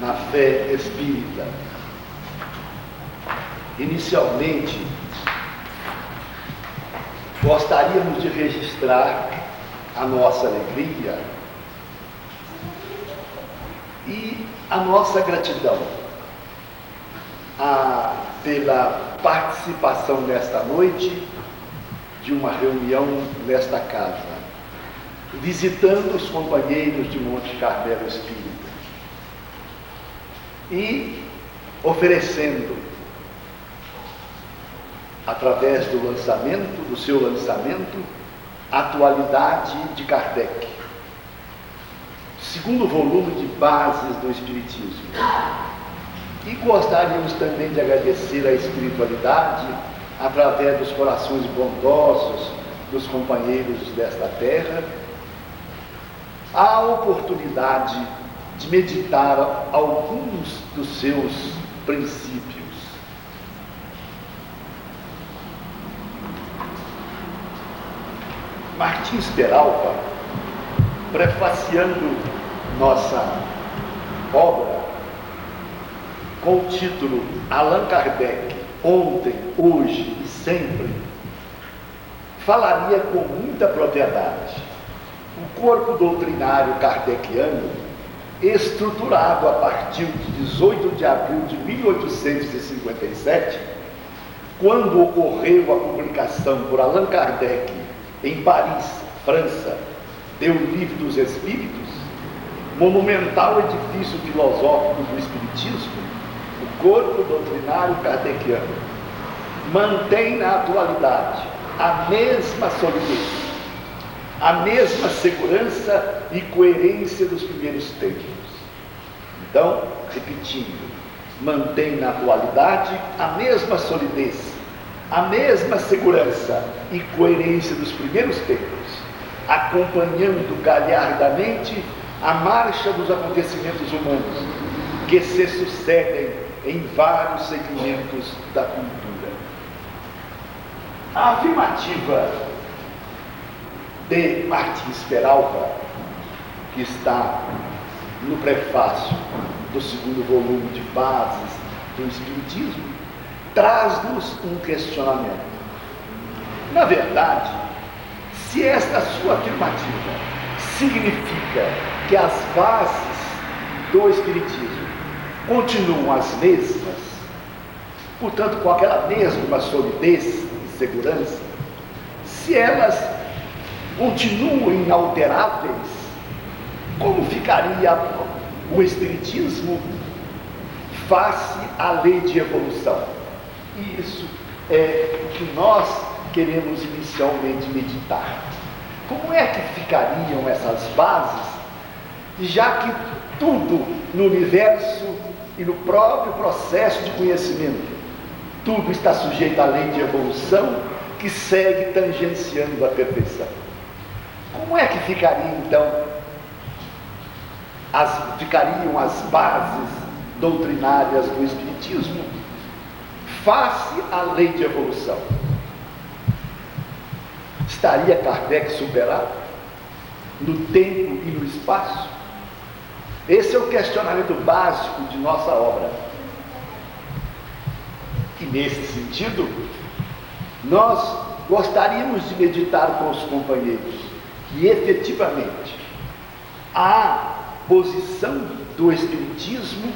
na fé espírita. Inicialmente, gostaríamos de registrar a nossa alegria e a nossa gratidão pela participação nesta noite de uma reunião nesta casa, visitando os companheiros de Monte Carmelo Espírita e oferecendo, através do seu lançamento, a atualidade de Kardec, segundo volume de Bases do Espiritismo. E gostaríamos também de agradecer a espiritualidade, através dos corações bondosos dos companheiros desta terra, a oportunidade de meditar alguns dos seus princípios. Martins Peralta, prefaciando nossa obra com o título Allan Kardec, ontem, hoje e sempre, falaria com muita propriedade. O corpo doutrinário kardeciano, estruturado a partir de 18 de abril de 1857, quando ocorreu a publicação por Allan Kardec em Paris, França, do Livro dos Espíritos, monumental edifício filosófico do Espiritismo, o corpo doutrinário kardeciano mantém na atualidade a mesma solidez, a mesma segurança e coerência dos primeiros tempos. Então, repetindo, mantém na atualidade a mesma solidez, a mesma segurança e coerência dos primeiros tempos, acompanhando galhardamente a marcha dos acontecimentos humanos que se sucedem em vários segmentos da cultura. A afirmativa de Martins Peralta, que está no prefácio do segundo volume de Bases do Espiritismo, traz-nos um questionamento. Na verdade, se esta sua afirmativa significa que as bases do Espiritismo continuam as mesmas, portanto, com aquela mesma solidez e segurança, se elas continuam inalteráveis, como ficaria o Espiritismo face à lei de evolução? E isso é o que nós queremos inicialmente meditar. Como é que ficariam essas bases, já que tudo no universo e no próprio processo de conhecimento, tudo está sujeito à lei de evolução que segue tangenciando a perfeição? Como é que ficariam então as bases doutrinárias do Espiritismo face à lei de evolução? Estaria Kardec superado no tempo e no espaço? Esse é o questionamento básico de nossa obra. E nesse sentido, nós gostaríamos de meditar com os companheiros que efetivamente a posição do Espiritismo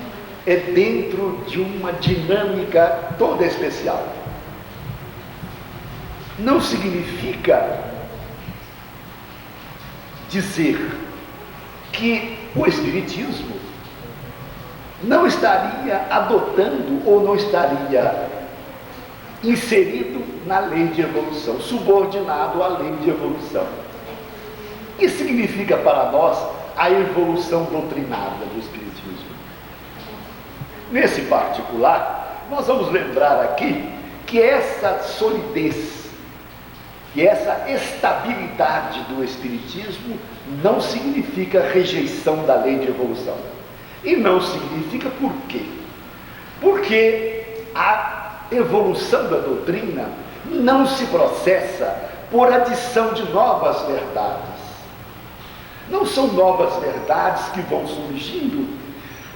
é dentro de uma dinâmica toda especial. Não significa dizer que o Espiritismo não estaria adotando ou não estaria inserido na lei de evolução, subordinado à lei de evolução. O que significa para nós a evolução doutrinada do Espiritismo? Nesse particular, nós vamos lembrar aqui que essa solidez, que essa estabilidade do Espiritismo não significa rejeição da lei de evolução. E não significa por quê? Porque a evolução da doutrina não se processa por adição de novas verdades. Não são novas verdades que vão surgindo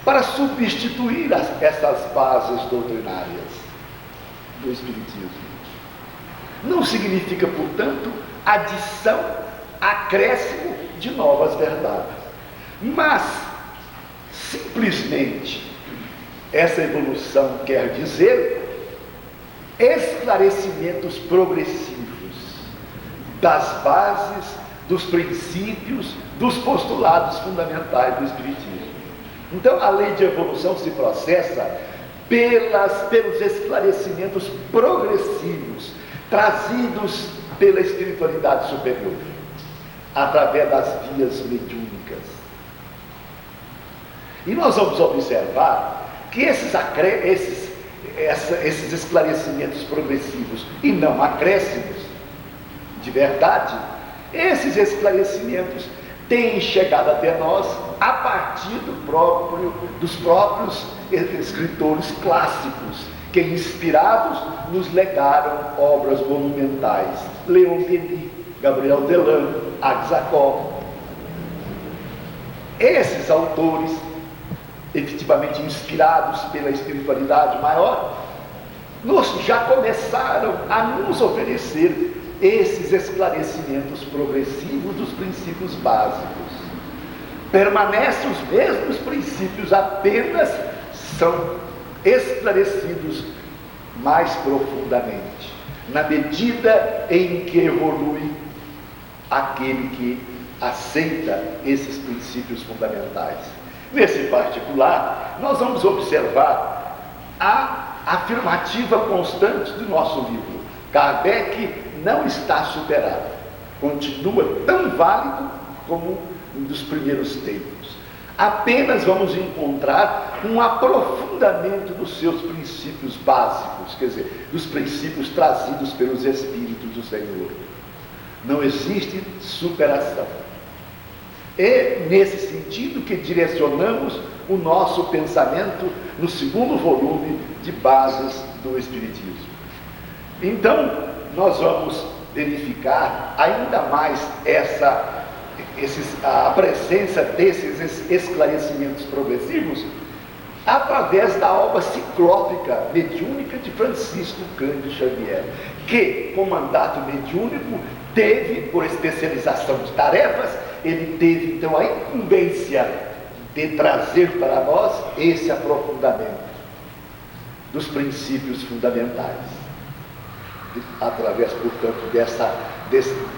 para substituir essas bases doutrinárias do Espiritismo. Não significa, portanto, adição, acréscimo de novas verdades, mas simplesmente essa evolução quer dizer esclarecimentos progressivos das bases, dos princípios, dos postulados fundamentais do Espiritismo. Então, a lei de evolução se processa pelos esclarecimentos progressivos trazidos pela espiritualidade superior, através das vias mediúnicas. E nós vamos observar que esses esclarecimentos progressivos e não acréscimos de verdade, esses esclarecimentos têm chegado até nós a partir dos próprios escritores clássicos, que inspirados nos legaram obras monumentais. Leon Denis, Gabriel Delano, Agues-Jacob. Esses autores, efetivamente inspirados pela espiritualidade maior, já começaram a nos oferecer esses esclarecimentos progressivos dos princípios básicos. Permanecem os mesmos princípios, apenas são esclarecidos mais profundamente, na medida em que evolui aquele que aceita esses princípios fundamentais. Nesse particular, nós vamos observar a afirmativa constante do nosso livro. Kardec não está superado, continua tão válido como dos primeiros tempos. Apenas vamos encontrar um aprofundamento dos seus princípios básicos, quer dizer, dos princípios trazidos pelos Espíritos do Senhor. Não existe superação. É nesse sentido que direcionamos o nosso pensamento no segundo volume de Bases do Espiritismo. Então, nós vamos verificar ainda mais a presença desses esclarecimentos progressivos através da obra ciclópica mediúnica de Francisco Cândido Xavier, que, com mandato mediúnico, teve, por especialização de tarefas, ele teve então a incumbência de trazer para nós esse aprofundamento dos princípios fundamentais, através, portanto,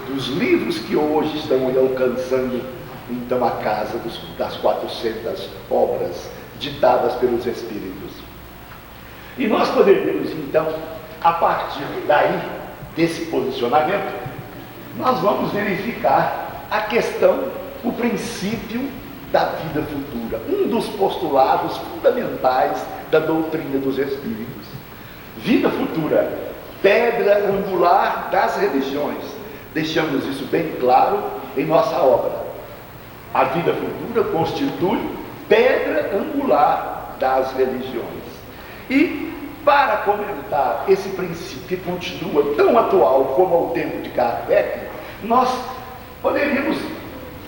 dos livros que hoje estão alcançando então a casa das 400 obras ditadas pelos Espíritos. E nós poderíamos então, a partir daí, desse posicionamento, nós vamos verificar a questão, o princípio da vida futura, um dos postulados fundamentais da doutrina dos Espíritos. Vida futura, pedra angular das religiões. Deixamos isso bem claro em nossa obra. A vida futura constitui pedra angular das religiões. E para comentar esse princípio que continua tão atual como ao tempo de Kardec, nós poderíamos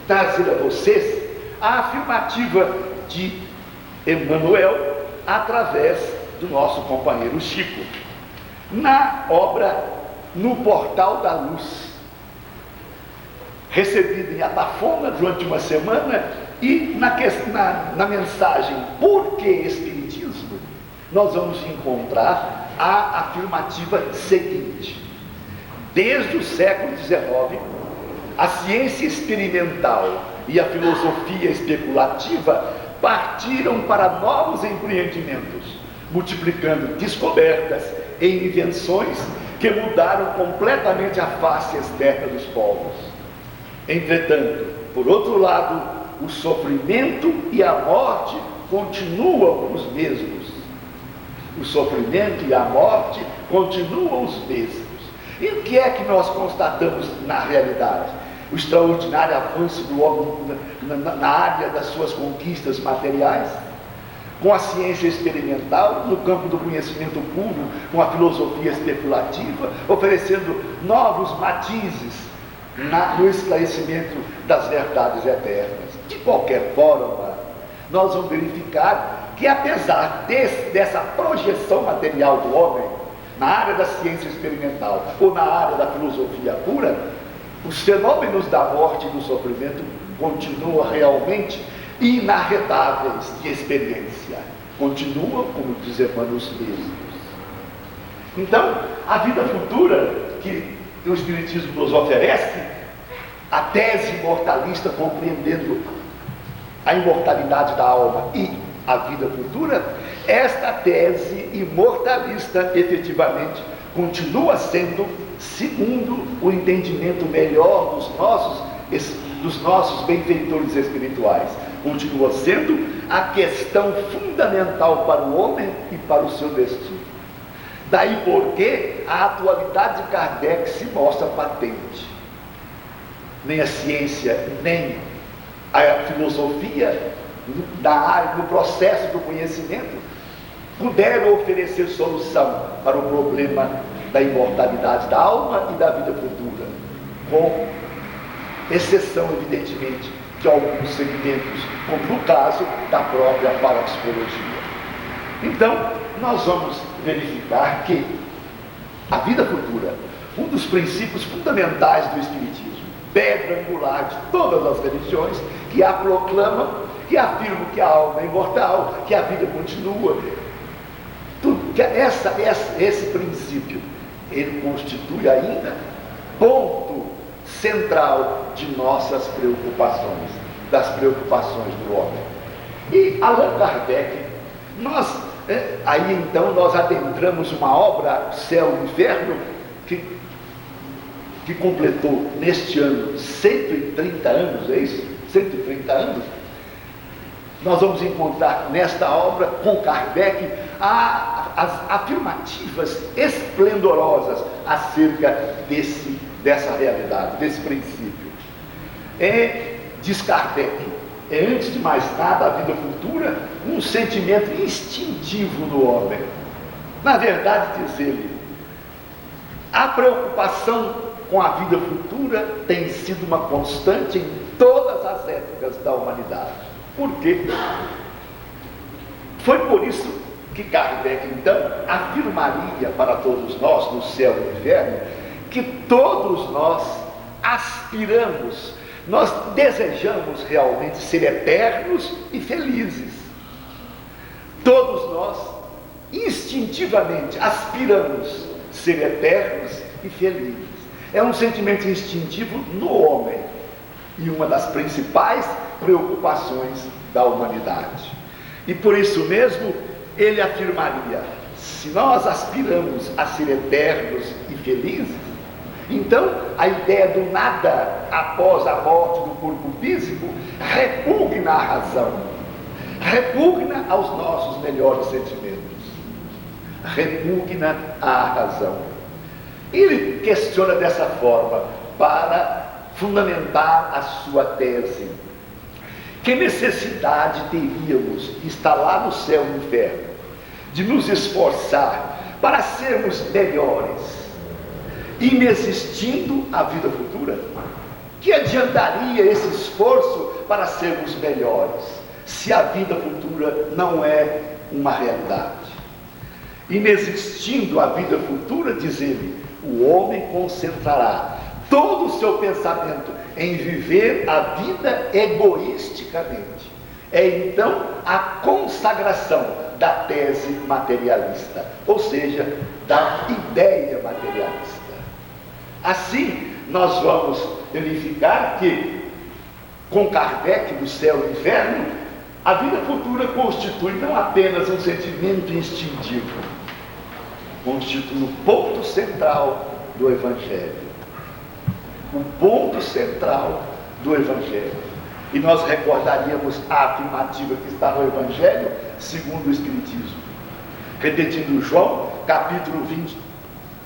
trazer a vocês a afirmativa de Emmanuel através do nosso companheiro Chico, na obra No Portal da Luz, recebida em Atafona durante uma semana, e na mensagem Por que Espiritismo, nós vamos encontrar a afirmativa seguinte: desde o século XIX, a ciência experimental e a filosofia especulativa partiram para novos empreendimentos, multiplicando descobertas e invenções que mudaram completamente a face externa dos povos. Entretanto, por outro lado, o sofrimento e a morte continuam os mesmos. O sofrimento e a morte continuam os mesmos. E o que é que nós constatamos na realidade? O extraordinário avanço do homem na área das suas conquistas materiais, com a ciência experimental, no campo do conhecimento puro, com a filosofia especulativa, oferecendo novos matizes no esclarecimento das verdades eternas. De qualquer forma, nós vamos verificar que, apesar dessa projeção material do homem na área da ciência experimental ou na área da filosofia pura, os fenômenos da morte e do sofrimento continuam realmente inarredáveis de experiência, continuam, como diz Emmanuel, os mesmos. Então, a vida futura que o Espiritismo nos oferece, a tese imortalista compreendendo a imortalidade da alma e a vida futura, esta tese imortalista efetivamente continua sendo, segundo o entendimento melhor dos nossos benfeitores espirituais, continua sendo a questão fundamental para o homem e para o seu destino. Daí porque a atualidade de Kardec se mostra patente. Nem a ciência, nem a filosofia, no processo do conhecimento, puderam oferecer solução para o problema da imortalidade da alma e da vida futura, com exceção, evidentemente, de alguns segmentos, como no caso da própria parapsicologia. Então, nós vamos verificar que a vida futura, um dos princípios fundamentais do Espiritismo, pedra angular de todas as religiões, que a proclamam, que afirmam que a alma é imortal, que a vida continua, esse princípio, ele constitui ainda ponto central de nossas preocupações, das preocupações do homem. E Allan Kardec, aí então nós adentramos uma obra, Céu e Inferno, que completou neste ano 130 anos, é isso? 130 anos. Nós vamos encontrar nesta obra, com Kardec, as afirmativas esplendorosas acerca dessa realidade, desse princípio. Diz Kardec, antes de mais nada, a vida futura, um sentimento instintivo no homem. Na verdade, diz ele, a preocupação com a vida futura tem sido uma constante em todas as épocas da humanidade. Por quê? Foi por isso que Kardec, então, afirmaria para todos nós, no céu e no inferno, que todos nós aspiramos, nós desejamos realmente ser eternos e felizes. Todos nós, instintivamente, aspiramos ser eternos e felizes. É um sentimento instintivo no homem e uma das principais preocupações da humanidade. E por isso mesmo, ele afirmaria, se nós aspiramos a ser eternos e felizes, então a ideia do nada após a morte do corpo físico repugna à razão, repugna aos nossos melhores sentimentos, repugna à razão. Ele questiona dessa forma para fundamentar a sua tese. Que necessidade teríamos, está lá no céu e no inferno, de nos esforçar para sermos melhores, inexistindo a vida futura? Que adiantaria esse esforço para sermos melhores, se a vida futura não é uma realidade? Inexistindo a vida futura, diz ele, o homem concentrará todo o seu pensamento em viver a vida egoisticamente. É então a consagração da tese materialista, ou seja, da ideia materialista. Assim, nós vamos verificar que, com Kardec do céu e inferno, a vida futura constitui não apenas um sentimento instintivo, constitui o ponto central do Evangelho. O ponto central do Evangelho. E nós recordaríamos a afirmativa que está no Evangelho segundo o Espiritismo. Repetindo João, capítulo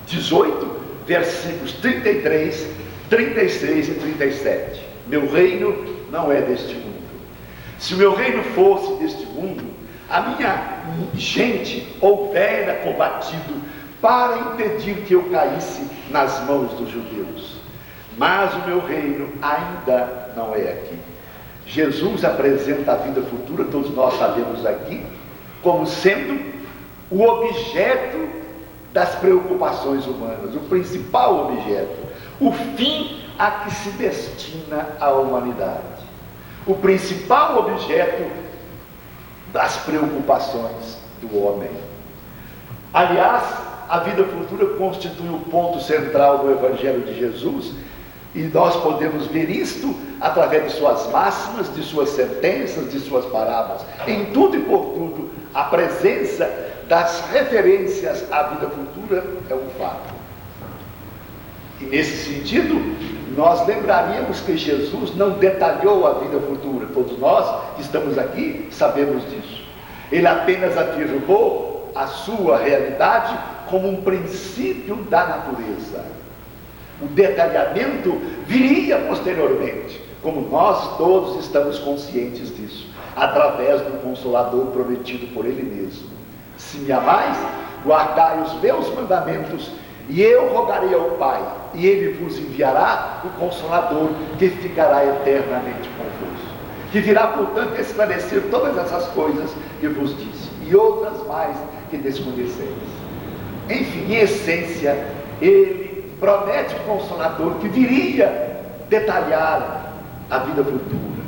18, versículos 33, 36 e 37. Meu reino não é deste mundo. Se o meu reino fosse deste mundo, a minha gente houvera combatido para impedir que eu caísse nas mãos dos judeus. Mas o meu reino ainda não é aqui. Jesus apresenta a vida futura, todos nós sabemos aqui, como sendo o objeto das preocupações humanas, o principal objeto, o fim a que se destina a humanidade, o principal objeto das preocupações do homem. Aliás, a vida futura constitui o ponto central do Evangelho de Jesus, e nós podemos ver isto através de suas máximas, de suas sentenças, de suas parábolas. Em tudo e por tudo, a presença das referências à vida futura é um fato. E nesse sentido, nós lembraríamos que Jesus não detalhou a vida futura. Todos nós que estamos aqui sabemos disso. Ele apenas afirmou a sua realidade como um princípio da natureza. O detalhamento viria posteriormente, como nós todos estamos conscientes disso, através do Consolador prometido por Ele mesmo. Se me amais, guardai os meus mandamentos, e eu rogarei ao Pai, e Ele vos enviará o Consolador, que ficará eternamente convosco, que virá, portanto, esclarecer todas essas coisas que vos disse, e outras mais que desconheceis. Enfim, em essência, Ele promete o Consolador que viria detalhar a vida futura,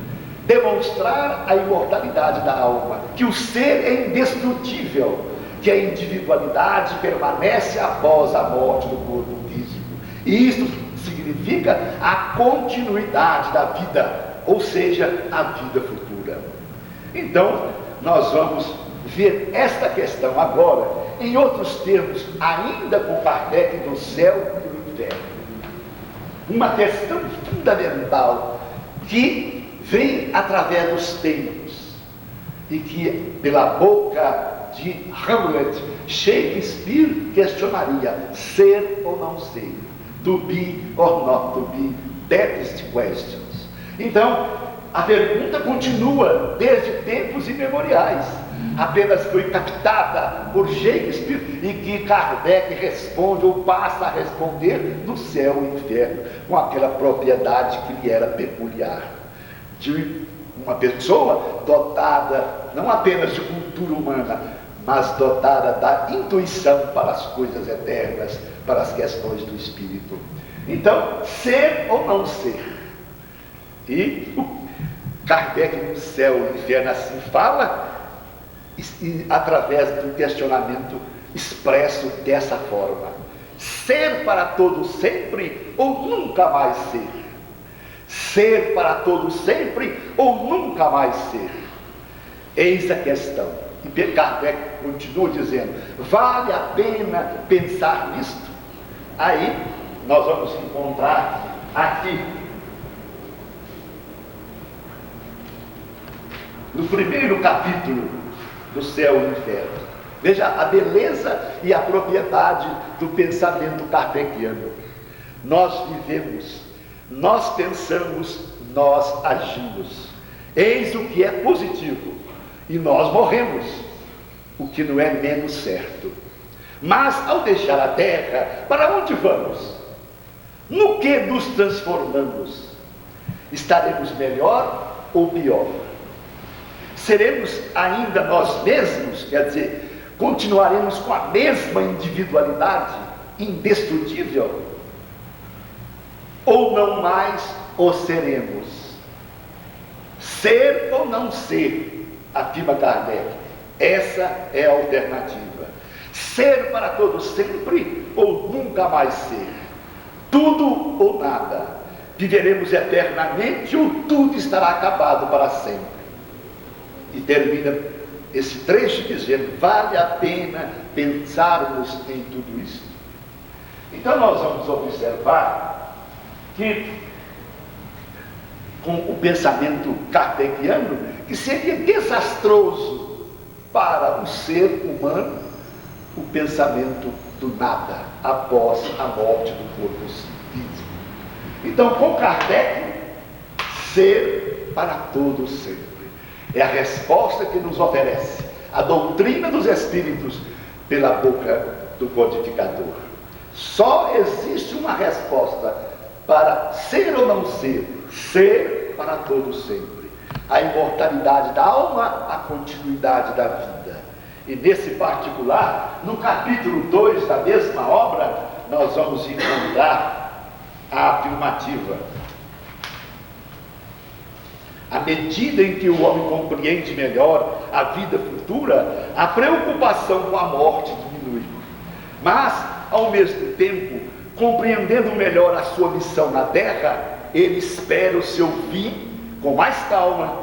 demonstrar a imortalidade da alma, que o ser é indestrutível, que a individualidade permanece após a morte do corpo físico. E isso significa a continuidade da vida, ou seja, a vida futura. Então, nós vamos ver esta questão agora, em outros termos, ainda com Kardec, do céu e do inferno. Uma questão fundamental que vem através dos tempos e que, pela boca de Hamlet, Shakespeare questionaria: ser ou não ser? To be or not to be? That is the questions. Então, a pergunta continua desde tempos imemoriais. Apenas foi captada por Shakespeare e que Kardec responde ou passa a responder no céu e inferno, com aquela propriedade que lhe era peculiar, de uma pessoa dotada não apenas de cultura humana, mas dotada da intuição para as coisas eternas, para as questões do espírito. Então, ser ou não ser? E Kardec no céu e inferno assim fala, e através do questionamento expresso dessa forma: ser para todo sempre ou nunca mais ser? Ser para todo sempre ou nunca mais ser? Eis a questão. E Kardec continua dizendo: vale a pena pensar nisto? Aí nós vamos encontrar aqui, no primeiro capítulo do céu e inferno, veja a beleza e a propriedade do pensamento kardeciano. Nós vivemos, nós pensamos, nós agimos. Eis o que é positivo. E nós morremos, o que não é menos certo. Mas ao deixar a terra, para onde vamos? No que nos transformamos? Estaremos melhor ou pior? Seremos ainda nós mesmos, quer dizer, continuaremos com a mesma individualidade indestrutível? Ou não mais o seremos? Ser ou não ser, afirma Kardec, essa é a alternativa. Ser para todo sempre ou nunca mais ser? Tudo ou nada? Viveremos eternamente ou tudo estará acabado para sempre? E termina esse trecho dizendo: vale a pena pensarmos em tudo isso. Então nós vamos observar que, com o pensamento kardeciano, que seria desastroso para o ser humano o pensamento do nada após a morte do corpo físico. Então, com Kardec, ser para todo sempre é a resposta que nos oferece a doutrina dos Espíritos pela boca do codificador. Só existe uma resposta para ser ou não ser: ser para todo sempre. a imortalidade da alma, a continuidade da vida. E nesse particular, no capítulo 2 da mesma obra, nós vamos encontrar a afirmativa: à medida em que o homem compreende melhor a vida futura, a preocupação com a morte diminui. Mas, ao mesmo tempo, compreendendo melhor a sua missão na terra, ele espera o seu fim com mais calma,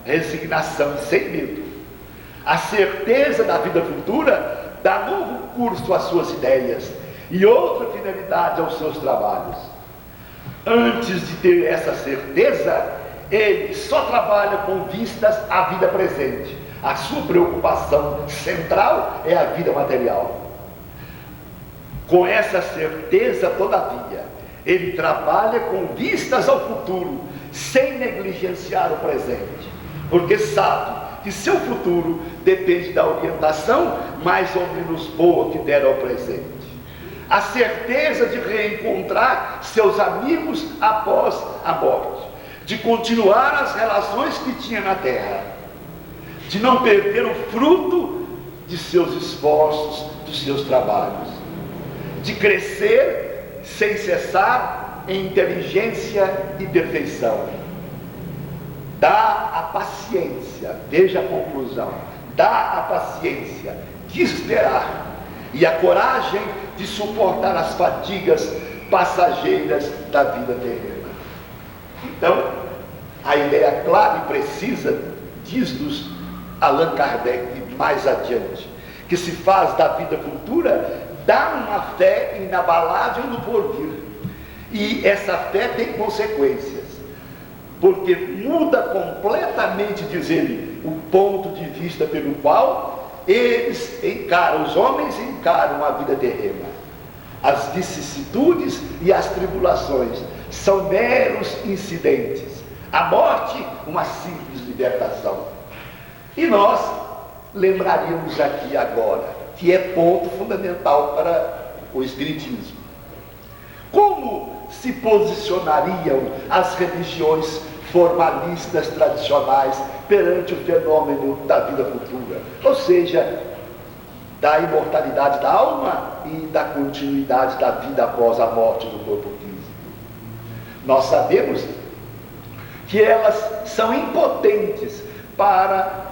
resignação e sem medo. A certeza da vida futura dá novo curso às suas ideias e outra finalidade aos seus trabalhos. Antes de ter essa certeza, ele só trabalha com vistas à vida presente. A sua preocupação central é a vida material. Com essa certeza, todavia, ele trabalha com vistas ao futuro, sem negligenciar o presente, porque sabe que seu futuro depende da orientação mais ou menos boa que der ao presente. A certeza de reencontrar seus amigos após a morte, de continuar as relações que tinha na terra, de não perder o fruto de seus esforços, dos seus trabalhos, de crescer sem cessar em inteligência e perfeição. Dá a paciência, veja a conclusão, dá a paciência de esperar e a coragem de suportar as fadigas passageiras da vida terrena. Então, a ideia clara e precisa, diz-nos Allan Kardec mais adiante, que se faz da vida futura, dá uma fé inabalável no porvir. E essa fé tem consequências, porque muda completamente, diz ele, o ponto de vista pelo qual eles encaram, os homens encaram a vida terrena. As vicissitudes e as tribulações são meros incidentes. A morte, uma simples libertação. E nós lembraríamos aqui agora, que é ponto fundamental para o Espiritismo. Como se posicionariam as religiões formalistas tradicionais perante o fenômeno da vida futura? Ou seja, da imortalidade da alma e da continuidade da vida após a morte do corpo físico. Nós sabemos que elas são impotentes para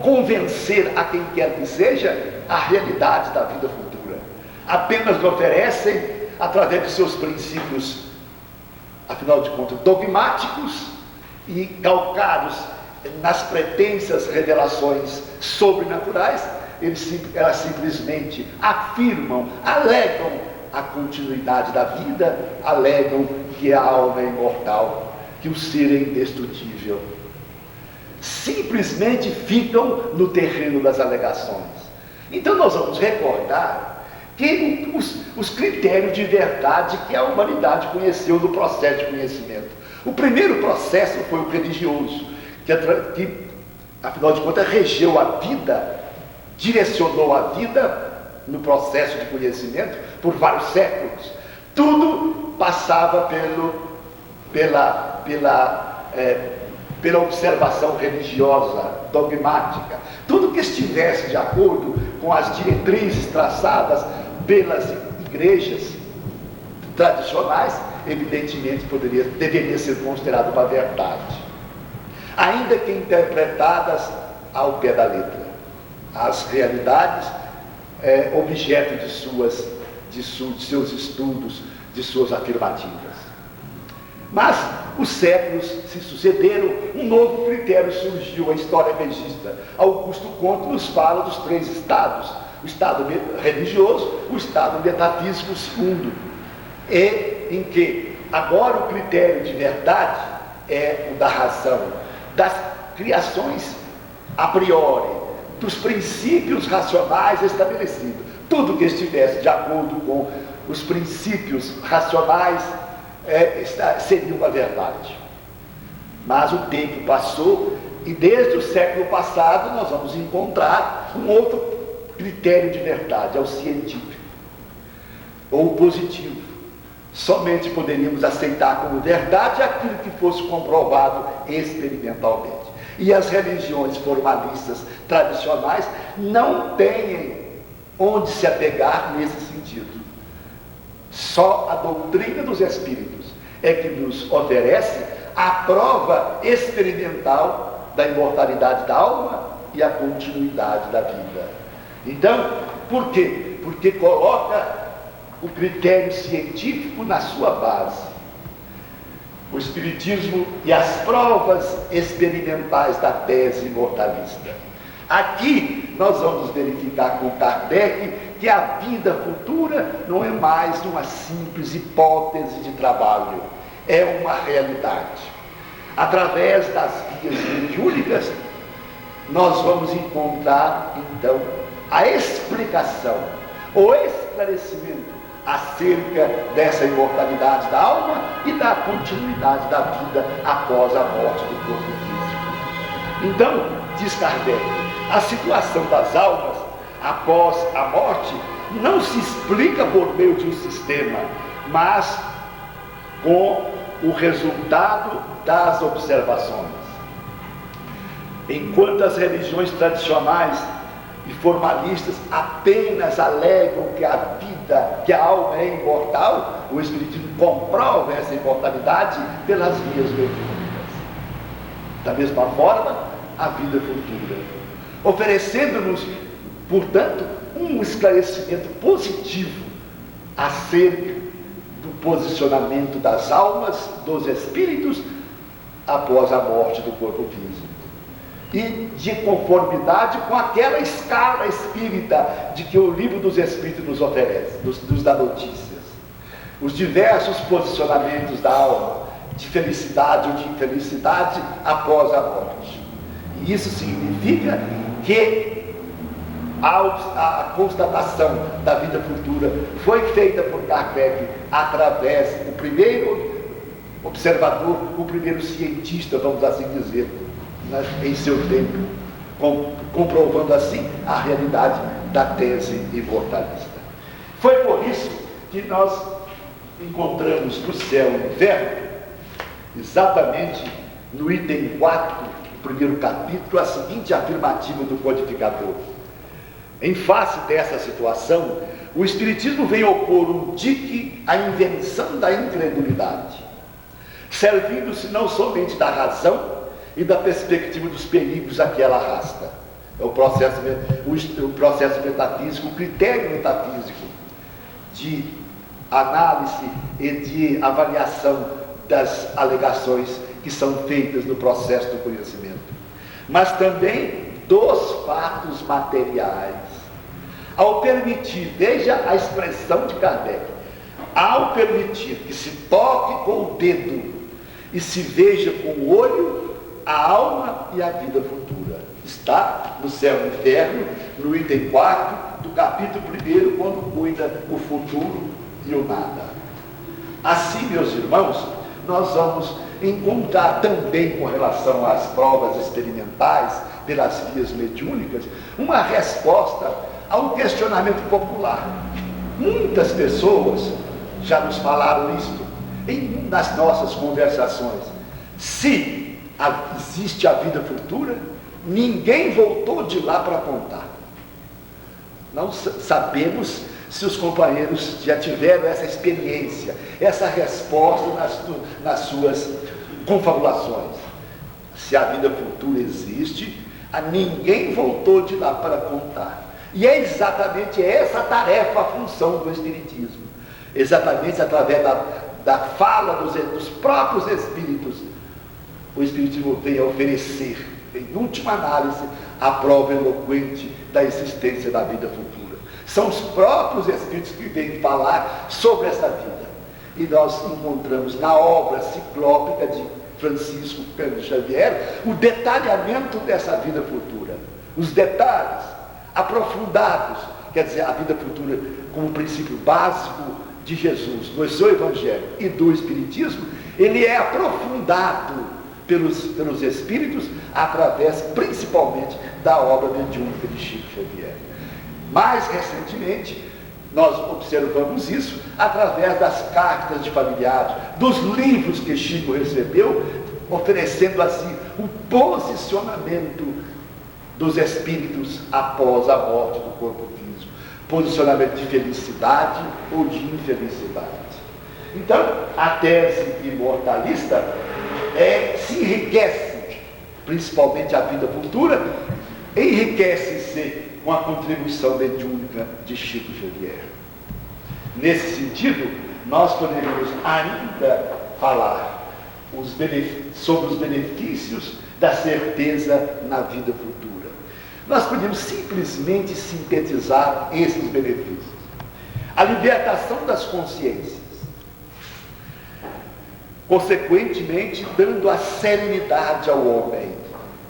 convencer a quem quer que seja a realidade da vida futura. Apenas lhe oferecem, através de seus princípios, afinal de contas, dogmáticos e calcados nas pretensas revelações sobrenaturais, elas simplesmente afirmam, alegam a continuidade da vida, alegam que a alma é imortal, que o ser é indestrutível. Simplesmente ficam no terreno das alegações. Então nós vamos recordar que os critérios de verdade que a humanidade conheceu no processo de conhecimento. O primeiro processo foi o religioso, que afinal de contas regeu a vida, direcionou a vida no processo de conhecimento por vários séculos. Tudo passava pela observação religiosa, dogmática. Tudo que estivesse de acordo com as diretrizes traçadas pelas igrejas tradicionais, evidentemente deveria ser considerado uma verdade, ainda que interpretadas ao pé da letra. As realidades, objeto de seus estudos, de suas afirmativas. Mas os séculos se sucederam, um novo critério surgiu, a história registra. Augusto Comte nos fala dos três estados: o estado religioso, o estado metafísico, o segundo, e em que agora o critério de verdade é o da razão, das criações a priori, dos princípios racionais estabelecidos. Tudo que estivesse de acordo com os princípios racionais seria uma verdade. Mas o tempo passou e desde o século passado nós vamos encontrar um outro critério de verdade, é o científico, ou o positivo. somente poderíamos aceitar como verdade aquilo que fosse comprovado experimentalmente. E as religiões formalistas tradicionais não têm onde se apegar nesse sentido. Só a doutrina dos Espíritos é que nos oferece a prova experimental da imortalidade da alma e a continuidade da vida. Então, por quê? Porque coloca o critério científico na sua base. O Espiritismo e as provas experimentais da tese imortalista. Aqui nós vamos verificar com Kardec que a vida futura não é mais uma simples hipótese de trabalho, é uma realidade. Através das vias mediúnicas, nós vamos encontrar, então, a explicação, o esclarecimento acerca dessa imortalidade da alma e da continuidade da vida após a morte do corpo físico. Então, diz Kardec, a situação das almas após a morte não se explica por meio de um sistema, mas com o resultado das observações. Enquanto as religiões tradicionais e formalistas apenas alegam que a vida, que a alma é imortal, o Espiritismo comprova essa imortalidade pelas vias mediúnicas. Da mesma forma, a vida futura, oferecendo-nos, portanto, um esclarecimento positivo acerca do posicionamento das almas, dos espíritos, após a morte do corpo físico. E de conformidade com aquela escala espírita de que o Livro dos Espíritos nos oferece, nos dá notícias. Os diversos posicionamentos da alma, de felicidade ou de infelicidade após a morte. E isso significa que a constatação da vida futura foi feita por Kardec através do primeiro observador, o primeiro cientista, vamos assim dizer, em seu tempo, comprovando assim a realidade da tese imortalista. Foi por isso que nós encontramos no céu e no inferno, exatamente no item 4 do primeiro capítulo, a seguinte afirmativa do codificador: em face dessa situação, o Espiritismo vem opor um dique à invenção da incredulidade, servindo-se não somente da razão e da perspectiva dos perigos a que ela arrasta. É o processo metafísico, o critério metafísico de análise e de avaliação das alegações que são feitas no processo do conhecimento, mas também dos fatos materiais. Ao permitir, veja a expressão de Kardec, ao permitir que se toque com o dedo e se veja com o olho a alma e a vida futura. Está no céu e no inferno, no item 4 do capítulo 1, quando cuida o futuro e o nada. Assim, meus irmãos, nós vamos encontrar também, com relação às provas experimentais pelas vias mediúnicas, uma resposta a um questionamento popular. Muitas pessoas já nos falaram isto nas nossas conversações. Se existe a vida futura, ninguém voltou de lá para contar. Não sabemos se os companheiros já tiveram essa experiência, essa resposta nas suas confabulações. Se a vida futura existe, ninguém voltou de lá para contar. E é exatamente essa a tarefa, a função do Espiritismo. Exatamente através da fala dos próprios Espíritos, o Espiritismo vem a oferecer, em última análise, a prova eloquente da existência da vida futura. São os próprios Espíritos que vêm falar sobre essa vida. E nós encontramos na obra ciclópica de Francisco Cândido Xavier o detalhamento dessa vida futura. Os detalhes aprofundados, quer dizer, a vida futura como princípio básico de Jesus, no seu Evangelho e do Espiritismo, ele é aprofundado pelos Espíritos, através principalmente da obra mediúnica de Chico Xavier. Mais recentemente, Nós observamos isso através das cartas de familiares, dos livros que Chico recebeu, oferecendo assim o posicionamento dos espíritos após a morte do corpo físico. Posicionamento de felicidade ou de infelicidade. Então, a tese imortalista se enriquece, principalmente a vida futura, enriquece-se com a contribuição mediúnica de Chico Xavier. Nesse sentido, nós poderíamos ainda falar sobre os benefícios da certeza na vida futura. Nós podemos simplesmente sintetizar esses benefícios. A libertação das consciências, consequentemente dando a serenidade ao homem,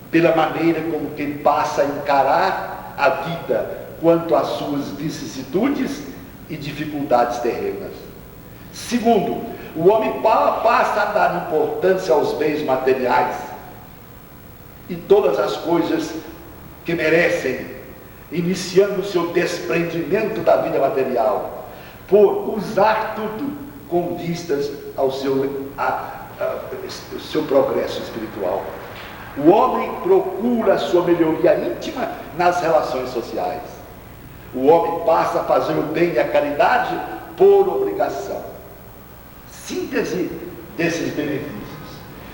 pela maneira como quem passa a encarar a vida quanto às suas vicissitudes e dificuldades terrenas. Segundo, o homem passa a dar importância aos bens materiais e todas as coisas que merecem, iniciando o seu desprendimento da vida material, por usar tudo com vistas ao seu progresso espiritual. O homem procura a sua melhoria íntima nas relações sociais. O homem passa a fazer o bem e a caridade por obrigação. Síntese desses benefícios.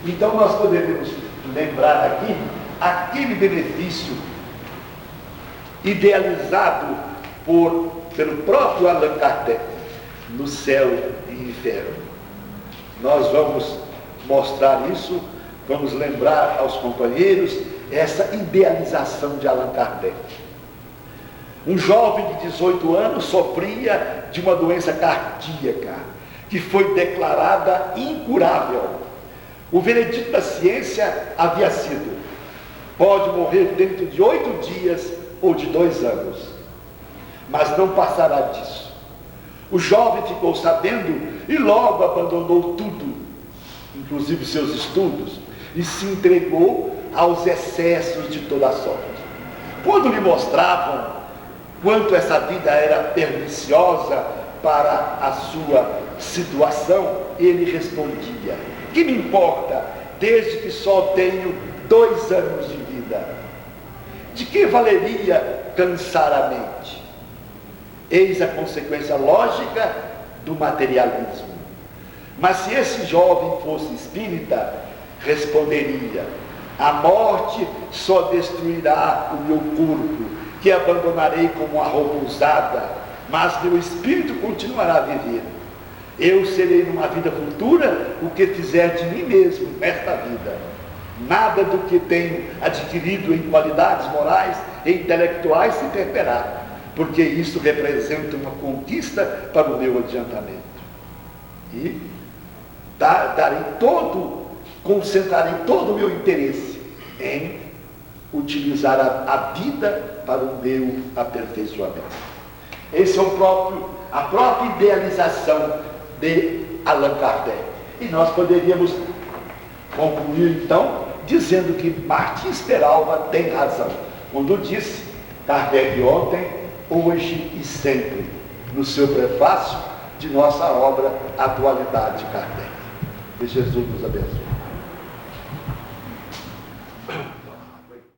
Então nós poderíamos lembrar aqui aquele benefício idealizado pelo próprio Allan Kardec, no céu e inferno. Nós vamos mostrar isso. Vamos lembrar aos companheiros essa idealização de Allan Kardec. Um jovem de 18 anos sofria de uma doença cardíaca que foi declarada incurável. O veredito da ciência havia sido: pode morrer dentro de 8 dias ou de 2 anos, mas não passará disso. O jovem ficou sabendo e logo abandonou tudo, inclusive seus estudos, e se entregou aos excessos de toda a sorte. Quando lhe mostravam quanto essa vida era perniciosa para a sua situação, ele respondia: que me importa, desde que só tenho 2 anos de vida? De que valeria cansar a mente? Eis a consequência lógica do materialismo. Mas se esse jovem fosse espírita, responderia: a morte só destruirá o meu corpo, que abandonarei como uma roupa usada, mas meu espírito continuará a viver. Eu serei numa vida futura o que fizer de mim mesmo nesta vida. Nada do que tenho adquirido em qualidades morais e intelectuais se perderá, porque isso representa uma conquista para o meu adiantamento. E concentrarei todo o meu interesse em utilizar a vida para o meu aperfeiçoamento. Esse é a própria idealização de Allan Kardec. E nós poderíamos concluir então dizendo que Martins Peralva tem razão quando disse: Kardec ontem, hoje e sempre, no seu prefácio de nossa obra Atualidade de Kardec. Que Jesus nos abençoe.